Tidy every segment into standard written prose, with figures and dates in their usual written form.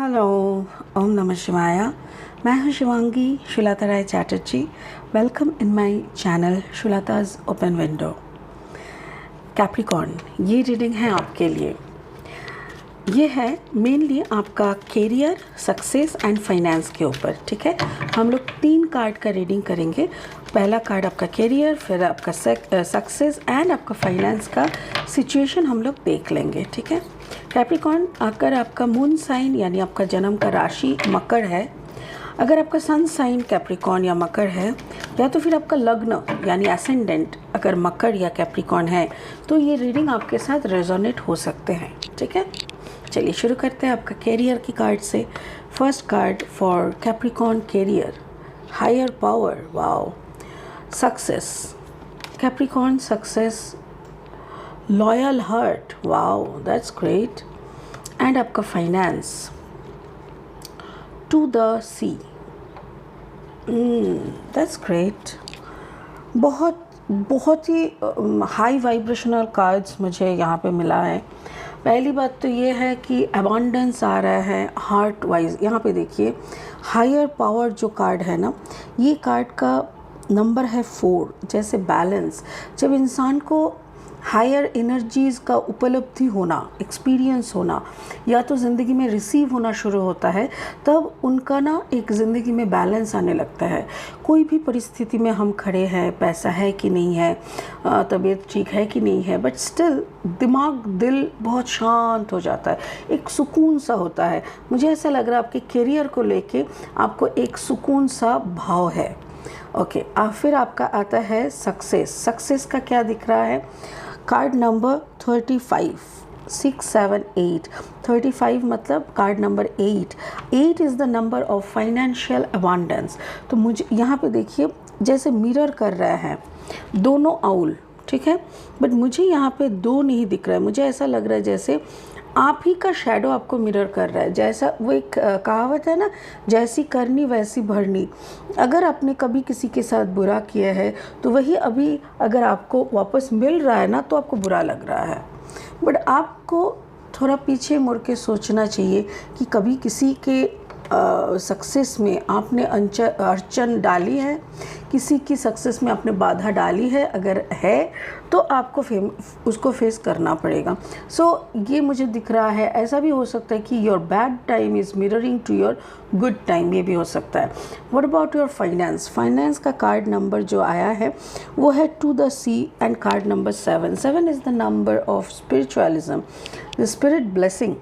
Hello, ओम नमः शिवाय। मैं हूं Shivangi Shulata Rai Chatterjee. Welcome in my channel Shulata's open window. Capricorn, ये रीडिंग है आपके लिए। ये है मेनली आपका कैरियर, सक्सेस एंड फाइनेंस के ऊपर। ठीक है, हम लोग 3 कार्ड का रीडिंग करेंगे। पहला कार्ड आपका कैरियर, फिर आपका सक्सेस एंड आपका फाइनेंस का सिचुएशन हम लोग देख लेंगे। ठीक है कैप्रिकॉर्न, अगर आपका मून साइन यानी आपका जन्म का राशि मकर है, अगर आपका सन साइन कैप्रिकॉर्न या मकर है, या तो फिर आपका लग्न यानी एसेंडेंट अगर मकर या कैप्रिकॉर्न है, तो ये रीडिंग आपके साथ रेजोनेट हो सकते हैं। ठीक है, चलिए शुरू करते हैं आपका कैरियर की कार्ड से। First card for Capricorn career, higher power, wow. Success, Capricorn success, loyal heart, wow that's great. And आपका finance, to the sea, that's great. बहुत ही हाई वाइब्रेशनल कार्ड्स मुझे यहाँ पे मिला है। पहली बात तो ये है कि अबंडेंस आ रहा है हार्ट वाइज। यहाँ पे देखिए हायर पावर जो कार्ड है ना, ये कार्ड का नंबर है 4, जैसे बैलेंस। जब इंसान को हायर एनर्जीज़ का उपलब्धि होना, एक्सपीरियंस होना, या तो ज़िंदगी में रिसीव होना शुरू होता है, तब उनका ना एक ज़िंदगी में बैलेंस आने लगता है। कोई भी परिस्थिति में हम खड़े हैं, पैसा है कि नहीं है, तबीयत ठीक है कि नहीं है, बट स्टिल दिमाग, दिल बहुत शांत हो जाता है, एक सुकून सा होता है। मुझे ऐसा लग रहा है आपके करियर को लेके आपको एक सुकून सा भाव है। ओके, फिर आपका आता है सक्सेस। सक्सेस का क्या दिख रहा है? Card number 35, 6, 7, 8। 35 मतलब card number 8। 8 is the number of financial abundance. तो मुझे यहाँ पे देखिए जैसे मिरर कर रहा है दोनों आउल, ठीक है, बट मुझे यहाँ पे 2 नहीं दिख रहा है। मुझे ऐसा लग रहा है जैसे आप ही का शैडो आपको मिरर कर रहा है। जैसा वो एक कहावत है ना, जैसी करनी वैसी भरनी। अगर आपने कभी किसी के साथ बुरा किया है, तो वही अभी अगर आपको वापस मिल रहा है ना, तो आपको बुरा लग रहा है। बट आपको थोड़ा पीछे मुड़ के सोचना चाहिए कि कभी किसी के सक्सेस में आपने अड़चन डाली है, किसी की सक्सेस में आपने बाधा डाली है, अगर है तो आपको उसको फेस करना पड़ेगा। सो ये मुझे दिख रहा है। ऐसा भी हो सकता है कि your bad time is mirroring to your good time, ये भी हो सकता है। What about your finance? Finance का कार्ड नंबर जो आया है वो है two the C and card number 7। 7 is the number of spiritualism, the spirit blessing.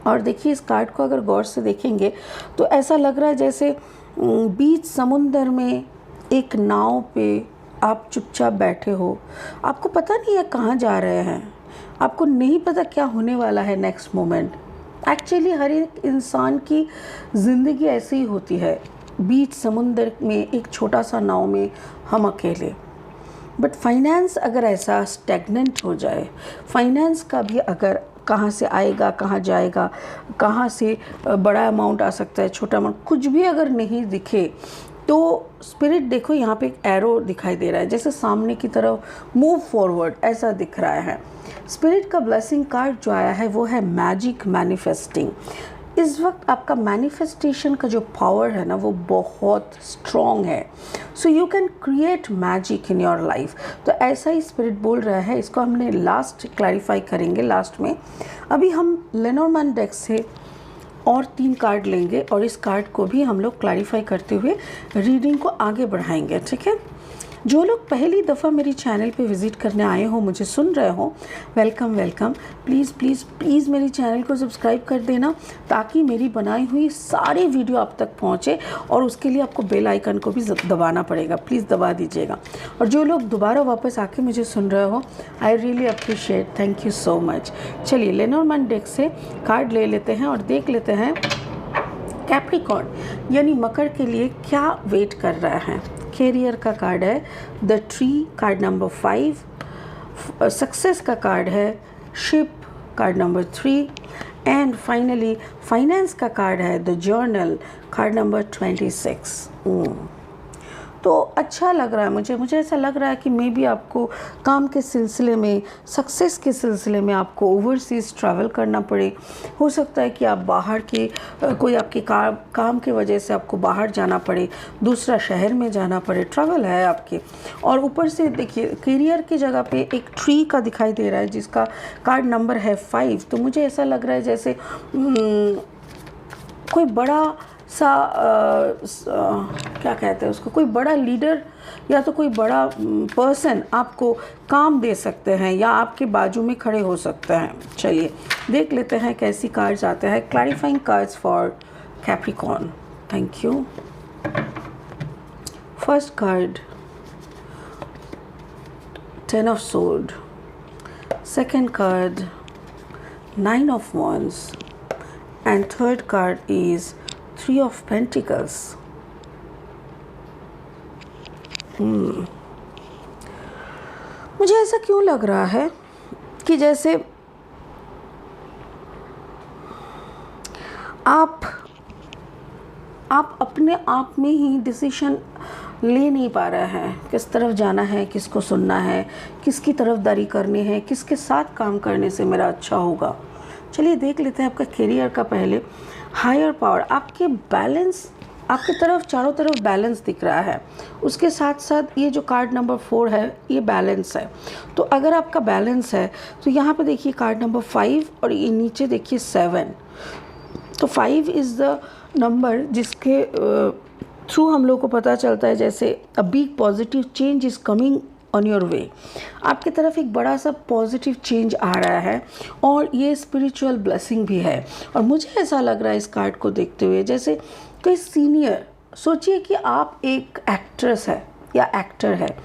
और देखिए इस कार्ड को अगर गौर से देखेंगे तो ऐसा लग रहा है जैसे बीच समुंदर में एक नाव पे आप चुपचाप बैठे हो। आपको पता नहीं है कहाँ जा रहे हैं, आपको नहीं पता क्या होने वाला है नेक्स्ट मोमेंट। एक्चुअली हर एक इंसान की ज़िंदगी ऐसी ही होती है, बीच समुंदर में एक छोटा सा नाव में हम अकेले। बट फाइनेंस अगर ऐसा स्टैग्नेंट हो जाए, फाइनेंस का भी अगर कहाँ से आएगा, कहाँ जाएगा, कहाँ से बड़ा अमाउंट आ सकता है, छोटा अमाउंट, कुछ भी अगर नहीं दिखे, तो स्पिरिट देखो यहाँ पे एक एरो दिखाई दे रहा है, जैसे सामने की तरफ मूव फॉरवर्ड ऐसा दिख रहा है। स्पिरिट का ब्लेसिंग कार्ड जो आया है वो है मैजिक मैनिफेस्टिंग। इस वक्त आपका मैनिफेस्टेशन का जो पावर है ना, वो बहुत स्ट्रॉन्ग है। So you can create magic in your life. तो ऐसा ही स्पिरिट बोल रहा है। इसको हमने लास्ट क्लैरिफाई करेंगे लास्ट में। अभी हम लेनोर्मैन डेक से और 3 कार्ड लेंगे और इस कार्ड को भी हम लोग क्लैरिफाई करते हुए रीडिंग को आगे बढ़ाएंगे। ठीक है, जो लोग पहली दफ़ा मेरी चैनल पे विज़िट करने आए हो, मुझे सुन रहे हो, welcome welcome. Please please please मेरी चैनल को सब्सक्राइब कर देना, ताकि मेरी बनाई हुई सारी वीडियो आप तक पहुँचे। और उसके लिए आपको बेल आइकन को भी दबाना पड़ेगा, प्लीज़ दबा दीजिएगा। और जो लोग दोबारा वापस आके मुझे सुन रहे हो, I really appreciate, thank you so much. चलिए लेनोर्मैन डेक से कार्ड ले लेते हैं और देख लेते हैं कैप्रिकॉर्न यानी मकर के लिए क्या वेट कर रहा है। कैरियर का कार्ड है the tree, card number 5। Success का कार्ड है ship, card number 3। And finally finance का कार्ड है द जर्नल, कार्ड नंबर 26। तो अच्छा लग रहा है मुझे ऐसा लग रहा है कि मे बी आपको काम के सिलसिले में, सक्सेस के सिलसिले में आपको ओवरसीज़ ट्रैवल करना पड़े। हो सकता है कि आप बाहर के कोई आपके काम के वजह से आपको बाहर जाना पड़े, दूसरा शहर में जाना पड़े, ट्रैवल है आपके। और ऊपर से देखिए करियर की जगह पे एक ट्री का दिखाई दे रहा है जिसका कार्ड नंबर है 5। तो मुझे ऐसा लग रहा है जैसे कोई बड़ा सा क्या कहते हैं उसको, कोई बड़ा लीडर या तो कोई बड़ा पर्सन आपको काम दे सकते हैं या आपके बाजू में खड़े हो सकते हैं। चलिए देख लेते हैं कैसी कार्ड्स आते हैं। Clarifying cards for Capricorn. Thank you. First card 10 of Swords, second card 9 of Wands, and third card is 3 of Pentacles. मुझे ऐसा क्यों लग रहा है कि जैसे आप अपने आप में ही डिसीजन ले नहीं पा रहे हैं, किस तरफ जाना है, किसको सुनना है, किसकी तरफदारी करनी है, किसके साथ काम करने से मेरा अच्छा होगा। चलिए देख लेते हैं आपका करियर का। पहले हायर पावर, आपके बैलेंस, आपके तरफ चारों तरफ बैलेंस दिख रहा है। उसके साथ साथ ये जो कार्ड नंबर 4 है ये बैलेंस है। तो अगर आपका बैलेंस है तो यहाँ पे देखिए कार्ड नंबर 5 और ये नीचे देखिए 7। तो 5 इज़ द नंबर जिसके थ्रू हम लोग को पता चलता है जैसे a big positive change is coming on your वे। आपकी तरफ एक बड़ा सा पॉजिटिव चेंज आ रहा है और ये स्पिरिचुअल ब्लेसिंग भी है। और मुझे ऐसा लग रहा है इस कार्ड को देखते हुए जैसे कोई सीनियर, सोचिए कि आप एक एक्ट्रेस है या एक्टर है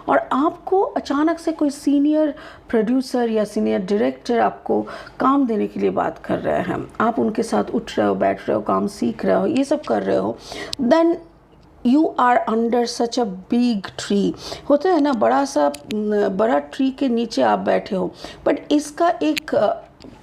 और आपको अचानक से कोई सीनियर प्रोड्यूसर या सीनियर डायरेक्टर आपको काम देने के लिए बात कर रहे हैं। आप उनके साथ उठ रहे हो, बैठ रहे हो, काम सीख रहे हो, ये सब कर रहे हो। Then you are under such a big tree. होता है ना, बड़ा ट्री के नीचे आप बैठे हो। बट इसका एक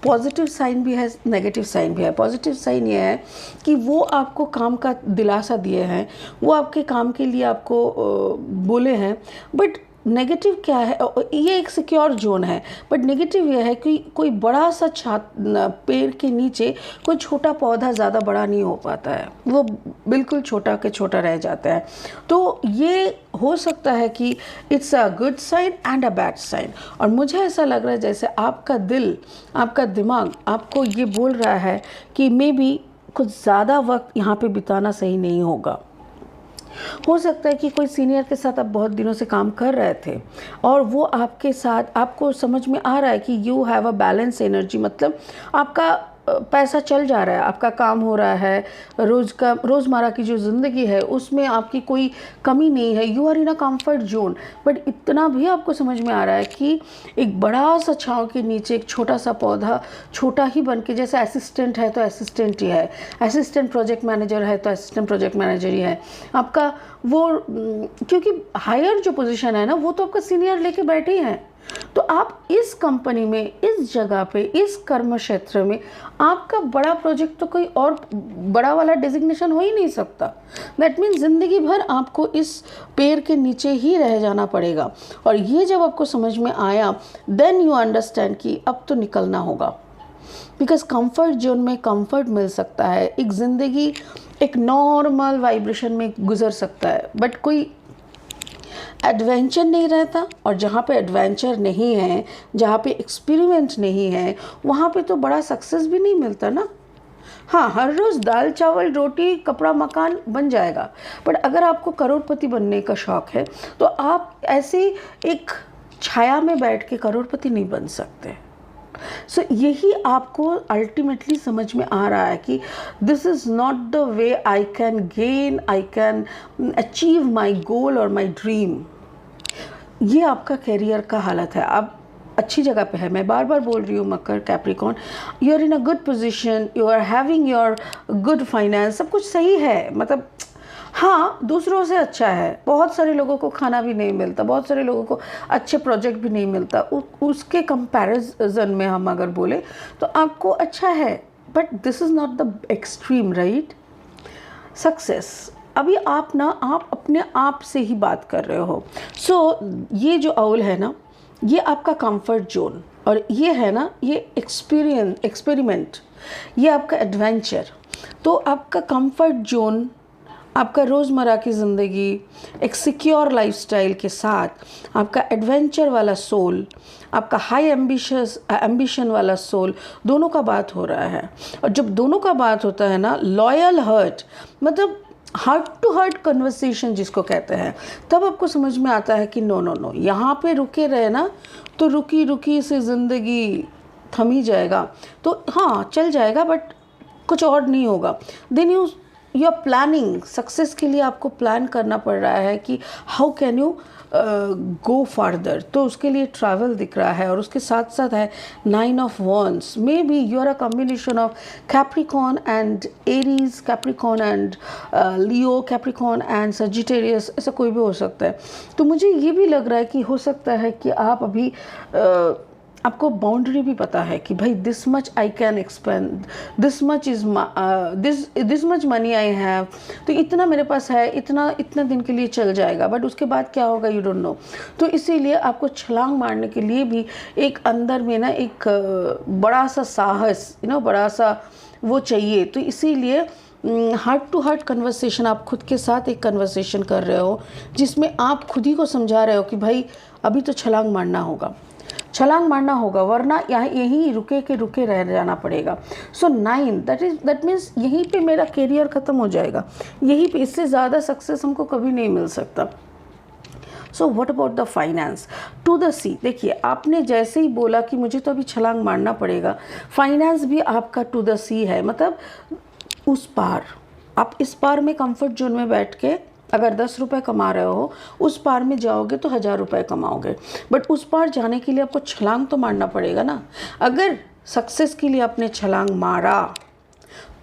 पॉजिटिव साइन भी है, नेगेटिव साइन भी है। पॉजिटिव साइन ये है कि वो आपको काम का दिलासा दिए हैं, वो आपके काम के लिए आपको बोले हैं। बट नेगेटिव क्या है, ये एक सिक्योर जोन है। बट नेगेटिव ये है कि कोई बड़ा सा पेड़ के नीचे कोई छोटा पौधा ज़्यादा बड़ा नहीं हो पाता है, वो बिल्कुल छोटा के छोटा रह जाता है। तो ये हो सकता है कि it's a good sign and a bad sign. और मुझे ऐसा लग रहा है जैसे आपका दिल, आपका दिमाग आपको ये बोल रहा है कि मे बी कुछ ज़्यादा वक्त यहाँ पे बिताना सही नहीं होगा। हो सकता है कि कोई सीनियर के साथ आप बहुत दिनों से काम कर रहे थे और वो आपके साथ, आपको समझ में आ रहा है कि you have a balance energy, मतलब आपका पैसा चल जा रहा है, आपका काम हो रहा है, रोज़मर्रा की जो ज़िंदगी है उसमें आपकी कोई कमी नहीं है। You are in a comfort zone. But इतना भी आपको समझ में आ रहा है कि एक बड़ा सा छांव के नीचे एक छोटा सा पौधा, छोटा ही बन के, जैसे असिस्टेंट है तो असिस्टेंट ही है, असिस्टेंट प्रोजेक्ट मैनेजर है तो असिस्टेंट प्रोजेक्ट मैनेजर ही है आपका वो। क्योंकि हायर जो पोजीशन है ना, वो तो आपका सीनियर लेके बैठे ही हैं। तो आप इस कंपनी में, इस जगह पे, इस कर्म क्षेत्र में आपका बड़ा प्रोजेक्ट तो कोई और बड़ा वाला डेजिग्नेशन हो ही नहीं सकता। दैट मीन्स ज़िंदगी भर आपको इस पेड़ के नीचे ही रह जाना पड़ेगा। और ये जब आपको समझ में आया, देन यू अंडरस्टैंड कि अब तो निकलना होगा। बिकॉज कंफर्ट जोन में कंफर्ट मिल सकता है, एक ज़िंदगी एक नॉर्मल वाइब्रेशन में गुजर सकता है, बट कोई एडवेंचर नहीं रहता। और जहाँ पे एडवेंचर नहीं है, जहाँ पे एक्सपेरिमेंट नहीं है, वहाँ पे तो बड़ा सक्सेस भी नहीं मिलता ना। हाँ, हर रोज़ दाल चावल रोटी कपड़ा मकान बन जाएगा, बट अगर आपको करोड़पति बनने का शौक़ है तो आप ऐसे एक छाया में बैठ के करोड़पति नहीं बन सकते। सो यही आपको अल्टीमेटली समझ में आ रहा है कि this is not the way I can gain, I can achieve my goal और माई ड्रीम। ये आपका करियर का हालत है। आप अच्छी जगह पे है, मैं बार बार बोल रही हूँ मकर, Capricorn, you are in a good position, you are having your good finance, सब कुछ सही है। मतलब हाँ, दूसरों से अच्छा है। बहुत सारे लोगों को खाना भी नहीं मिलता, बहुत सारे लोगों को अच्छे प्रोजेक्ट भी नहीं मिलता। उसके कंपैरिजन में हम अगर बोले तो आपको अच्छा है। But this is not the extreme, right? Success, अभी आप ना आप अपने आप से ही बात कर रहे हो। ये जो आउल है ना, ये आपका कंफर्ट जोन, और ये है ना, ये एक्सपेरिमेंट, ये आपका एडवेंचर। तो आपका कंफर्ट जोन, आपका रोज़मर्रा की ज़िंदगी, एक सिक्योर लाइफस्टाइल के साथ आपका एडवेंचर वाला सोल, आपका हाई एम्बिशन वाला सोल, दोनों का बात हो रहा है। और जब दोनों का बात होता है ना, लॉयल हर्ट, मतलब हार्ट टू हार्ट कन्वर्सेशन जिसको कहते हैं, तब आपको समझ में आता है कि नो नो नो, यहाँ पे रुके रहे ना तो रुकी रुकी से ज़िंदगी थम ही जाएगा। तो हाँ, चल जाएगा, बट कुछ और नहीं होगा। Then you are planning success के लिए, आपको प्लान करना पड़ रहा है कि how can you go farther. तो उसके लिए ट्रैवल दिख रहा है, और उसके साथ साथ है 9 of wands. Maybe you are a combination of Capricorn and Aries, Capricorn and Leo, Capricorn and Sagittarius, ऐसा कोई भी हो सकता है। तो मुझे ये भी लग रहा है कि हो सकता है कि आप अभी आपको बाउंड्री भी पता है कि भाई this much I can expand, this much is this much money I have, तो इतना मेरे पास है, इतना दिन के लिए चल जाएगा, बट उसके बाद क्या होगा यू डोंट नो। तो इसीलिए आपको छलांग मारने के लिए भी एक अंदर में ना एक बड़ा सा साहस, बड़ा सा वो चाहिए। तो इसीलिए हार्ट टू हार्ट कन्वर्सेशन, आप खुद के साथ एक कन्वर्सेशन कर रहे हो, जिसमें आप खुद ही को समझा रहे हो कि भाई अभी तो छलांग मारना होगा, वरना यहीं रुके रह जाना पड़ेगा। सो 9 दैट मीन्स यहीं पे मेरा करियर ख़त्म हो जाएगा, यहीं पे, इससे ज़्यादा सक्सेस हमको कभी नहीं मिल सकता। So what about the finance, to the sea. देखिए, आपने जैसे ही बोला कि मुझे तो अभी छलांग मारना पड़ेगा, फाइनेंस भी आपका टू द सी है, मतलब उस पार, आप इस पार में कंफर्ट जोन में बैठ के अगर 10 रुपये कमा रहे हो, उस पार में जाओगे तो 1000 रुपये कमाओगे, बट उस पार जाने के लिए आपको छलांग तो मारना पड़ेगा ना। अगर सक्सेस के लिए आपने छलांग मारा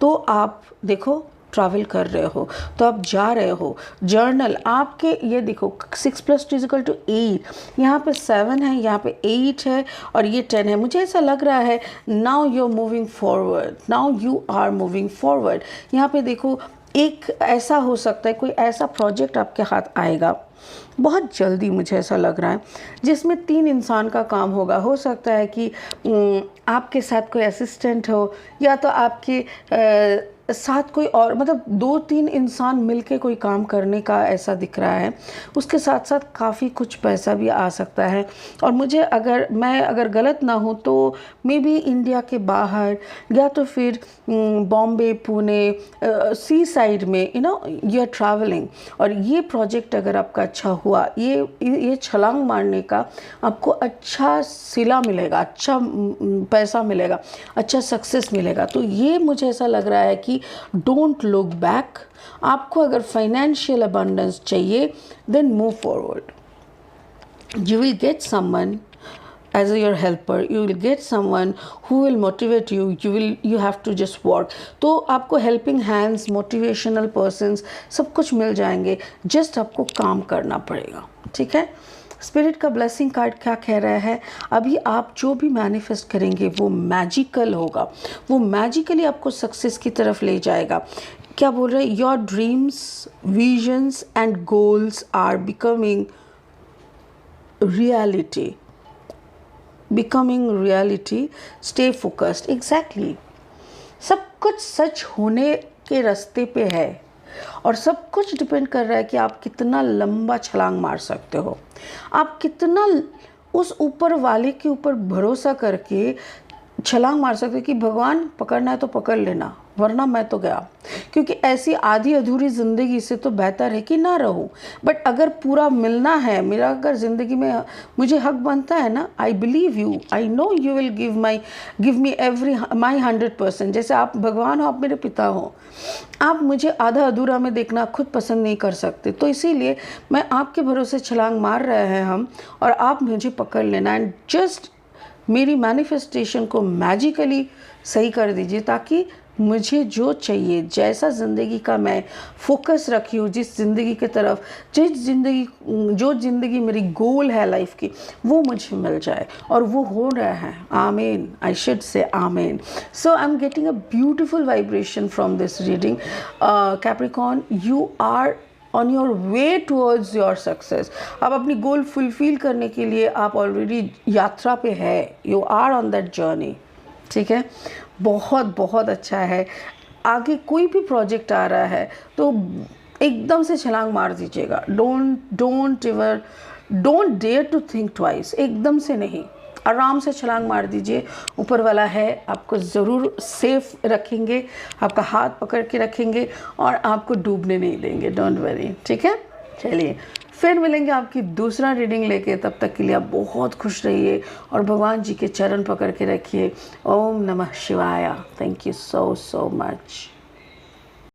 तो आप देखो ट्रैवल कर रहे हो, तो आप जा रहे हो। जर्नल आपके, ये देखो 6 + 2 = 8, यहाँ पे 7 है, यहाँ पे 8 है, और ये 10 है। मुझे ऐसा लग रहा है now you are moving forward, यहाँ पे देखो एक ऐसा हो सकता है, कोई ऐसा प्रोजेक्ट आपके हाथ आएगा बहुत जल्दी, मुझे ऐसा लग रहा है, जिसमें 3 इंसान का काम होगा। हो सकता है कि आपके साथ कोई असिस्टेंट हो, या तो आपके साथ कोई और, मतलब 2-3 इंसान मिलके कोई काम करने का ऐसा दिख रहा है। उसके साथ साथ काफ़ी कुछ पैसा भी आ सकता है। और मुझे मैं अगर गलत ना हूँ तो मे बी इंडिया के बाहर, या तो फिर बॉम्बे, पुणे, सी साइड में यू आर ट्रैवलिंग, और ये प्रोजेक्ट अगर आपका अच्छा हुआ, ये छलांग मारने का आपको अच्छा सिला मिलेगा, अच्छा पैसा मिलेगा, अच्छा सक्सेस मिलेगा। तो ये मुझे ऐसा लग रहा है कि डोंट लुक बैक। आपको अगर फाइनेंशियल अबंडेंस चाहिए, then move forward. You will get someone as your helper, you will get someone who will motivate you, you have to just work। तो आपको helping hands, motivational persons सब कुछ मिल जाएंगे, just आपको काम करना पड़ेगा, ठीक है। स्पिरिट का ब्लेसिंग कार्ड क्या कह रहा है, अभी आप जो भी मैनिफेस्ट करेंगे वो मैजिकल होगा, वो मैजिकली आपको सक्सेस की तरफ ले जाएगा। क्या बोल रहे हैं, your dreams, visions and goals are becoming reality, stay focused. Exactly, सब कुछ सच होने के रास्ते पे है, और सब कुछ डिपेंड कर रहा है कि आप कितना लंबा छलांग मार सकते हो, आप कितना उस ऊपर वाले के ऊपर भरोसा करके छलांग मार सकते हो कि भगवान पकड़ना है तो पकड़ लेना, वरना मैं तो गया। क्योंकि ऐसी आधी अधूरी ज़िंदगी से तो बेहतर है कि ना रहूं। बट अगर पूरा मिलना है, मेरा अगर ज़िंदगी में मुझे हक बनता है ना, I believe you, I know you will give me my 100%। जैसे आप भगवान हो, आप मेरे पिता हो, आप मुझे आधा अधूरा में देखना खुद पसंद नहीं कर सकते। तो इसीलिए मैं आपके भरोसे छलांग मार रहे हैं हम, और आप मुझे पकड़ लेना, एंड जस्ट मेरी मैनिफेस्टेशन को मैजिकली सही कर दीजिए, ताकि मुझे जो चाहिए, जैसा ज़िंदगी का मैं फोकस रखी हूँ, जिस ज़िंदगी की तरफ, जो ज़िंदगी मेरी गोल है लाइफ की, वो मुझे मिल जाए, और वो हो रहा है। आमीन, आई शुड से आमीन। So I am getting a beautiful vibration from this reading. Capricorn, you are on your way towards your success. अब अपनी गोल फुलफिल करने के लिए आप ऑलरेडी यात्रा पे है, you are on that journey. ठीक है, बहुत बहुत अच्छा है। आगे कोई भी प्रोजेक्ट आ रहा है तो एकदम से छलांग मार दीजिएगा। Don't dare to think twice, एकदम से नहीं, आराम से छलांग मार दीजिए। ऊपर वाला है, आपको ज़रूर सेफ रखेंगे, आपका हाथ पकड़ के रखेंगे और आपको डूबने नहीं देंगे। डोंट वरी, ठीक है। चलिए फिर मिलेंगे आपकी दूसरा रीडिंग लेके। तब तक के लिए आप बहुत खुश रहिए और भगवान जी के चरण पकड़ के रखिए। ओम नमः शिवाय। Thank you so much.